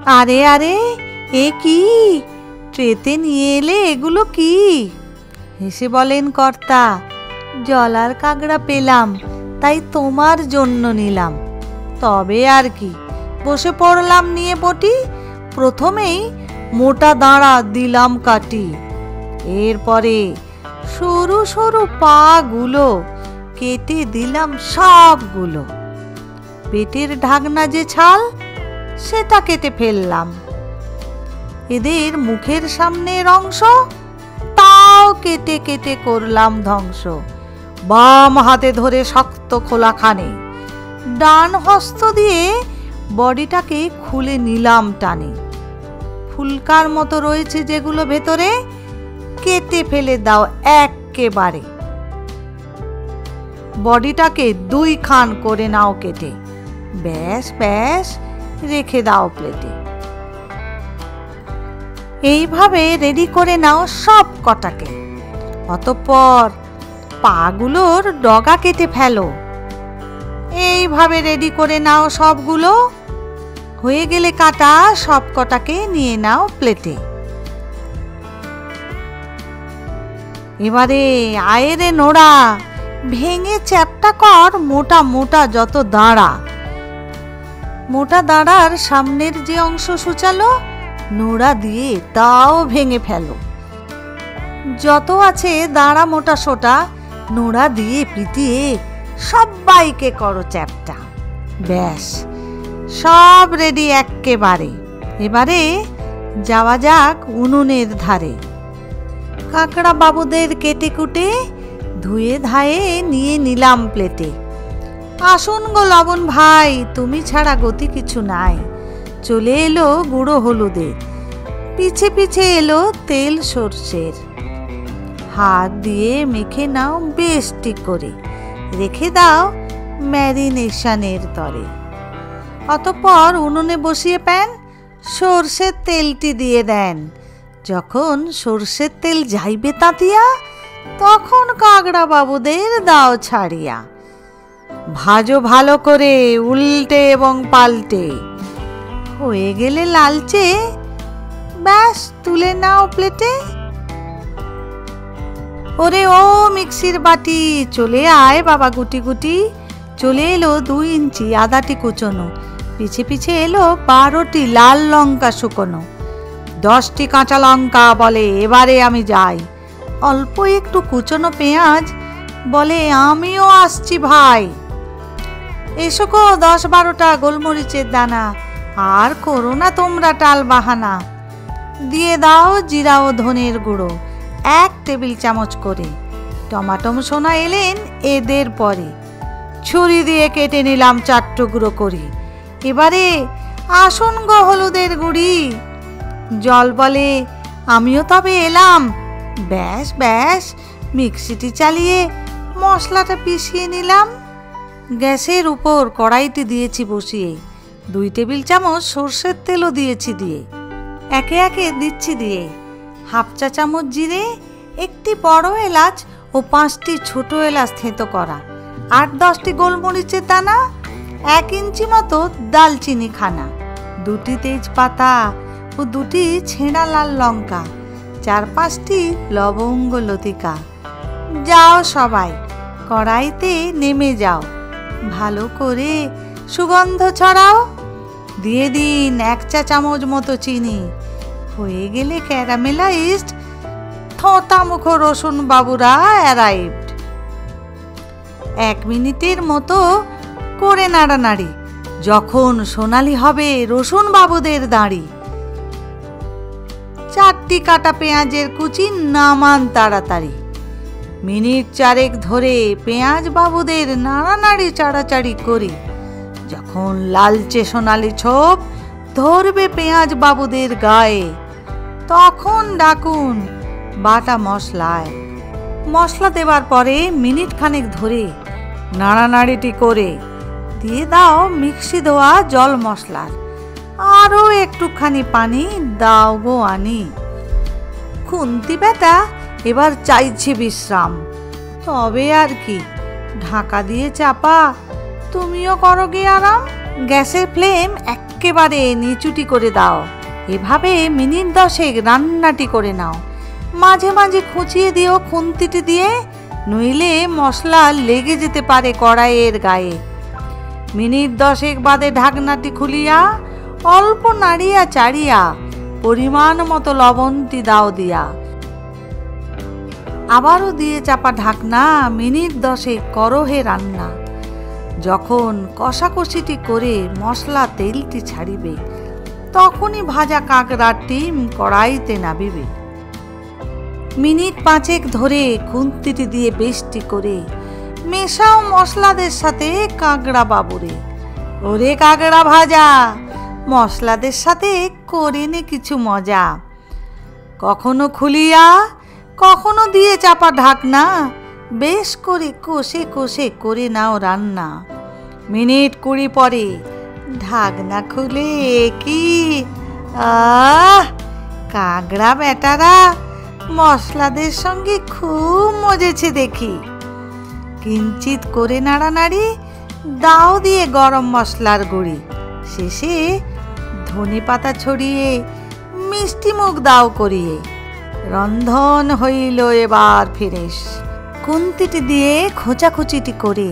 আরে আরে, এ কি ট্রেতে নিয়ে এলে? এগুলো কি? হেসে বলেন কর্তা, জলার কাঁকড়া পেলাম, তাই তোমার জন্য নিলাম। তবে আর কি, বসে পড়লাম নিয়ে পটি। প্রথমেই মোটা দাঁড়া দিলাম কাটি, এরপরে সরু সরু পা গুলো কেটে দিলাম সবগুলো। পেটের ঢাকনা যে ছাল, সেটা কেটে ফেললাম। এদের মুখের সামনের অংশ, তাও কেটে কেটে করলাম ধ্বংস। বাম হাতে ধরে শক্ত খোলাখানে, ডান হস্ত দিয়ে বডিটাকে খুলে নিলাম টানে। ফুলকার মতো রয়েছে যেগুলো ভেতরে, কেটে ফেলে দাও এক্কেবারে। বডিটাকে 2 খান করে নাও কেটে, ব্যাস ব্যাস রেখে দাও প্লেটে। এইভাবে রেডি করে নাও সব কটাকে। অতঃপর পাগুলোর ডগা কেটে ফেলো। এইভাবে রেডি করে নাও সবগুলো। হয়ে গেলে কাটা সব কটাকে নিয়ে নাও প্লেটে। এবারে আয়েরে নোড়া, ভেঙে চ্যাপ্টা কর মোটা মোটা যত দাঁড়া। মোটা দাঁড়ার সামনের যে অংশ সুচালো, নোড়া দিয়ে তাও ভেঙে ফেলো। যত আছে দাঁড়া মোটা সোটা, নোড়া দিয়ে পিটিয়ে সবাইকে করো চ্যাপ্টা। ব্যাস, সব রেডি এক্কেবারে। এবারে যাওয়া যাক উনুনের ধারে। কাঁকড়া বাবুদের কেটে কুটে ধুয়ে ধায়ে নিয়ে নিলাম প্লেটে। আসুন গো লবণ ভাই, তুমি ছাড়া গতি কিছু নাই। চলে এলো গুঁড়ো হলুদের, পিছে পিছে এলো তেল সর্ষের। হাত দিয়ে মেখে নাও বেশ ঠিক করে, রেখে দাও ম্যারিনেশনের তরে। অতঃপর উনুনে বসিয়ে প্যান, সর্ষের তেলটি দিয়ে দেন। যখন সর্ষের তেল যাইবে তাতিয়া, তখন কাঁকড়া বাবুদের দাও ছাড়িয়া। ভাজো ভালো করে উল্টে এবং পাল্টে। হয়ে গেলে লালচে, ব্যাস তুলে নাও প্লেটে। ওরে ও মিক্সির বাটি, চলে আয় বাবা গুটি গুটি। চলে এলো 2 ইঞ্চি আদাটি কুচোনো, পিছে পিছে এলো 12টি লাল লঙ্কা শুকনো, 10টি কাঁচা লঙ্কা। বলে এবারে আমি যাই। অল্প একটু কুচনো পেঁয়াজ, বলে আমিও আসছি ভাই। এসো গো 10-12টা গোলমরিচের দানা, আর করো না তোমরা টাল বাহানা। দিয়ে দাও জিরা ও ধনের গুঁড়ো 1 টেবিল চামচ করে। টমাটম সোনা এলেন এদের পরে, ছুরি দিয়ে কেটে নিলাম 4 টুকরো করে। এবারে আসুন গো হলুদের গুঁড়ি। জল বলে আমিও তবে এলাম। ব্যাস ব্যাস মিক্সিটি চালিয়ে মশলাটা পিষিয়ে নিলাম। গ্যাসের উপর কড়াইটি দিয়েছি বসিয়ে, 2 টেবিল চামচ সর্ষের তেলও দিয়েছি দিয়ে। একে একে দিচ্ছি দিয়ে 1/2 চা চামচ জিরে, 1টি বড় এলাচ ও 5টি ছোট এলাচ থেঁতো করা, 8-10টি গোলমরিচের দানা, 1 ইঞ্চি মতো দালচিনি খানা, 2টি তেজপাতা ও 2টি ছেঁড়া লাল লঙ্কা, 4-5টি লবঙ্গ লতিকা। যাও সবাই কড়াইতে নেমে যাও, ভালো করে সুগন্ধ ছড়াও। দিয়ে দিন 1 চা চামচ মতো চিনি। হয়ে গেলে ক্যারামেলাইজড থোঁতা মুখো রসুন বাবুরা অ্যারাইভড। 1 মিনিটের মতো করে নাড়ানাড়ি। যখন সোনালি হবে রসুন বাবুদের দাঁড়ি, 4টি কাটা পেঁয়াজের কুচি নামান তাড়াতাড়ি। মিনিট 4 ধরে পেঁয়াজ বাবুদের নাড়ানাড়ি চাড়াচাড়ি করি। যখন লালচে সোনালি ছোপ ধরবে পেঁয়াজ বাবুদের গায়ে, তখন ডাকুন বাটা মশলায়। মশলা দেবার পরে মিনিট খানেক ধরে নাড়ানাড়িটি করে দিয়ে দাও মিক্সি দেওয়া জল মশলার, আরও একটুখানি পানি দাও গো আনি। খুন্তি বেটা এবার চাইছে বিশ্রাম, তবে আর কি, ঢাকা দিয়ে চাপা, তুমিও করো গে আরাম। গ্যাসের ফ্লেম এক্কেবারে নিচুটি করে দাও। এভাবে মিনিট 10 রান্নাটি করে নাও। মাঝে মাঝে খুঁচিয়ে দিও খুন্তিটি দিয়ে, নইলে মশলা লেগে যেতে পারে কড়াইয়ের গায়ে। মিনিট 10 বাদে ঢাকনাটি খুলিয়া অল্প নাড়িয়া চাড়িয়া পরিমাণ মতো লবণটি দাও দিয়া। আবারও দিয়ে চাপা ঢাকনা। মিনিট 10 করো হে রান্না। যখন কষাকষিটি করে মশলা তেলটি ছাড়িবে, তখনই ভাজা কাঁকড়াটি কড়াইতে নামিবে। মিনিট 5 ধরে খুন্তিটি দিয়ে বেশটি করে মেশাও মশলাদের সাথে কাঁকড়া বাবুরে। ওরে কাঁকড়া ভাজা, মশলাদের সাথে করে নে কিছু মজা। কখনো খুলিয়া কখনো দিয়ে চাপা ঢাকনা, বেশ করে কষে কষে করে নাও রান্না। মিনিট 20 পরে ঢাকনা খুলে কি কাঁকড়া বেটারা মশলাদের সঙ্গে খুব মজেছে দেখি। কিঞ্চিত করে নাড়ানাড়ি দাও দিয়ে গরম মশলার গুঁড়ি। শেষে ধনে পাতা ছড়িয়ে মিষ্টি মুখ দাও করিয়ে। রন্ধন হইল এবার ফিনিশ। খুন্তিটি দিয়ে খোঁচাখুচিটি করে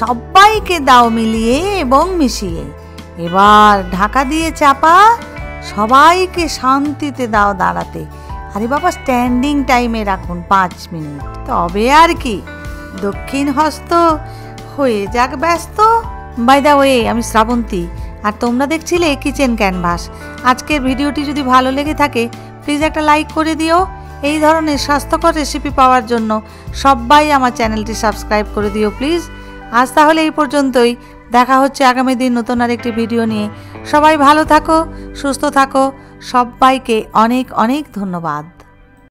সবাইকে দাও মিলিয়ে এবং মিশিয়ে। এবার ঢাকা দিয়ে চাপা সবাইকে শান্তিতে দাও দাঁড়াতে। আরে বাবা, স্ট্যান্ডিং টাইমে রাখুন 5 মিনিট। তবে আর কি, দক্ষিণ হস্ত হয়ে যাক ব্যস্ত। বাই দা ওয়ে, আমি শ্রাবন্তী, আর তোমরা দেখছিলে কিচেন ক্যানভাস। আজকের ভিডিওটি যদি ভালো লেগে থাকে প্লিজ একটা লাইক করে দিও। এই ধরনের স্বাস্থ্যকর রেসিপি পাওয়ার জন্য সবাই আমার চ্যানেলটি সাবস্ক্রাইব করে দিও প্লিজ। আজ তাহলে এই পর্যন্তই। দেখা হচ্ছে আগামী দিন নতুন আরেকটি ভিডিও নিয়ে। সবাই ভালো থাকো, সুস্থ থাকো। সবাইকে অনেক অনেক ধন্যবাদ।